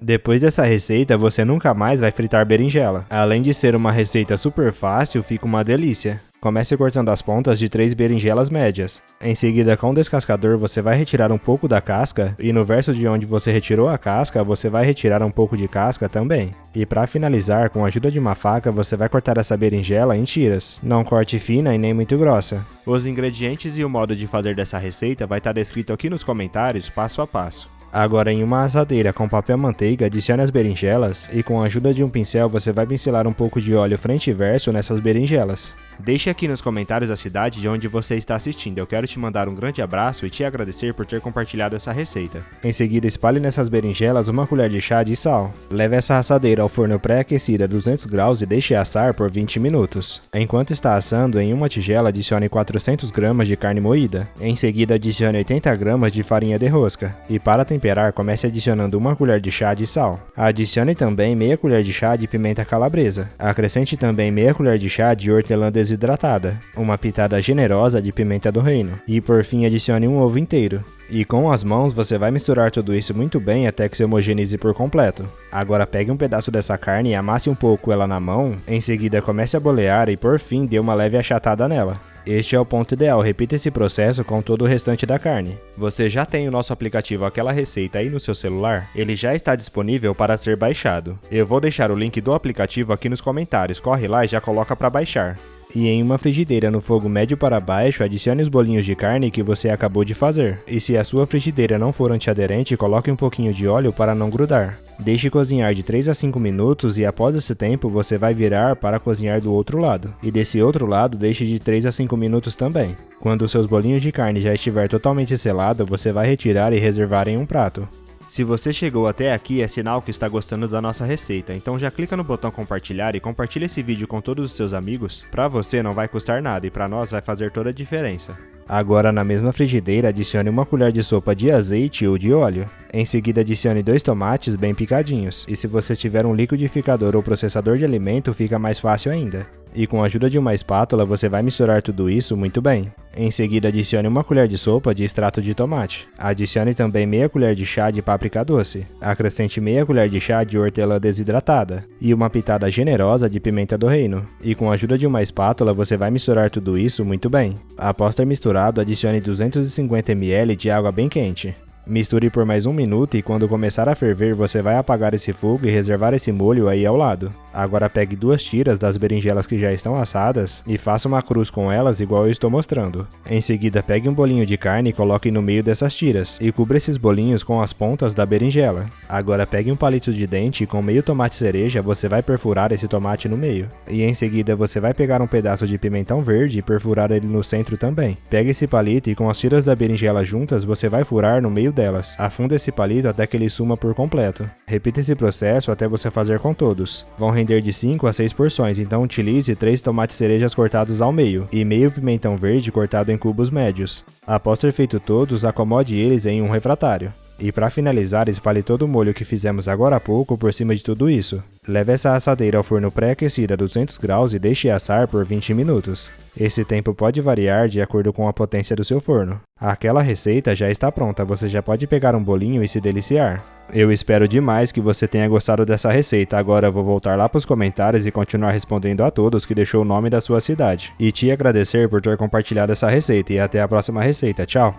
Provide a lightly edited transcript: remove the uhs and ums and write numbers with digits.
Depois dessa receita, você nunca mais vai fritar berinjela. Além de ser uma receita super fácil, fica uma delícia. Comece cortando as pontas de 3 berinjelas médias. Em seguida, com o descascador, você vai retirar um pouco da casca e no verso de onde você retirou a casca, você vai retirar um pouco de casca também. E para finalizar, com a ajuda de uma faca, você vai cortar essa berinjela em tiras. Não corte fina e nem muito grossa. Os ingredientes e o modo de fazer dessa receita vai estar descrito aqui nos comentários, passo a passo. Agora, em uma assadeira com papel manteiga, adicione as berinjelas e com a ajuda de um pincel você vai pincelar um pouco de óleo frente e verso nessas berinjelas. Deixe aqui nos comentários a cidade de onde você está assistindo, eu quero te mandar um grande abraço e te agradecer por ter compartilhado essa receita. Em seguida, espalhe nessas berinjelas uma colher de chá de sal. Leve essa assadeira ao forno pré-aquecido a 200 graus e deixe assar por 20 minutos. Enquanto está assando, em uma tigela adicione 400 gramas de carne moída. Em seguida, adicione 80 gramas de farinha de rosca. E para temperar, comece adicionando uma colher de chá de sal. Adicione também meia colher de chá de pimenta calabresa. Acrescente também meia colher de chá de hortelã desidratada, uma pitada generosa de pimenta do reino e por fim adicione um ovo inteiro. E com as mãos você vai misturar tudo isso muito bem até que se homogeneize por completo. Agora pegue um pedaço dessa carne e amasse um pouco ela na mão, em seguida comece a bolear e por fim dê uma leve achatada nela. Este é o ponto ideal, repita esse processo com todo o restante da carne. Você já tem o nosso aplicativo Aquela Receita aí no seu celular? Ele já está disponível para ser baixado. Eu vou deixar o link do aplicativo aqui nos comentários, corre lá e já coloca para baixar. E em uma frigideira no fogo médio para baixo, adicione os bolinhos de carne que você acabou de fazer. E se a sua frigideira não for antiaderente, coloque um pouquinho de óleo para não grudar. Deixe cozinhar de 3 a 5 minutos e após esse tempo você vai virar para cozinhar do outro lado. E desse outro lado deixe de 3 a 5 minutos também. Quando os seus bolinhos de carne já estiver totalmente selado, você vai retirar e reservar em um prato. Se você chegou até aqui é sinal que está gostando da nossa receita, então já clica no botão compartilhar e compartilha esse vídeo com todos os seus amigos. Para você não vai custar nada e para nós vai fazer toda a diferença. Agora na mesma frigideira adicione uma colher de sopa de azeite ou de óleo. Em seguida adicione 2 tomates bem picadinhos, e se você tiver um liquidificador ou processador de alimento fica mais fácil ainda. E com a ajuda de uma espátula você vai misturar tudo isso muito bem. Em seguida adicione uma colher de sopa de extrato de tomate. Adicione também meia colher de chá de páprica doce. Acrescente meia colher de chá de hortelã desidratada e uma pitada generosa de pimenta do reino. E com a ajuda de uma espátula você vai misturar tudo isso muito bem. Após ter misturado, adicione 250 ml de água bem quente. Misture por mais 1 minuto e quando começar a ferver você vai apagar esse fogo e reservar esse molho aí ao lado. Agora pegue 2 tiras das berinjelas que já estão assadas e faça uma cruz com elas igual eu estou mostrando. Em seguida pegue um bolinho de carne e coloque no meio dessas tiras e cubra esses bolinhos com as pontas da berinjela. Agora pegue um palito de dente e com meio tomate cereja você vai perfurar esse tomate no meio. E em seguida você vai pegar um pedaço de pimentão verde e perfurar ele no centro também. Pegue esse palito e com as tiras da berinjela juntas você vai furar no meio delas. Afunda esse palito até que ele suma por completo. Repita esse processo até você fazer com todos. Vão render de 5 a 6 porções, então utilize 3 tomates cerejas cortados ao meio e meio pimentão verde cortado em cubos médios. Após ter feito todos, acomode eles em um refratário. E para finalizar, espalhe todo o molho que fizemos agora há pouco por cima de tudo isso. Leve essa assadeira ao forno pré-aquecido a 200 graus e deixe assar por 20 minutos. Esse tempo pode variar de acordo com a potência do seu forno. Aquela receita já está pronta, você já pode pegar um bolinho e se deliciar. Eu espero demais que você tenha gostado dessa receita, agora eu vou voltar lá para os comentários e continuar respondendo a todos que deixou o nome da sua cidade. E te agradecer por ter compartilhado essa receita e até a próxima receita, tchau!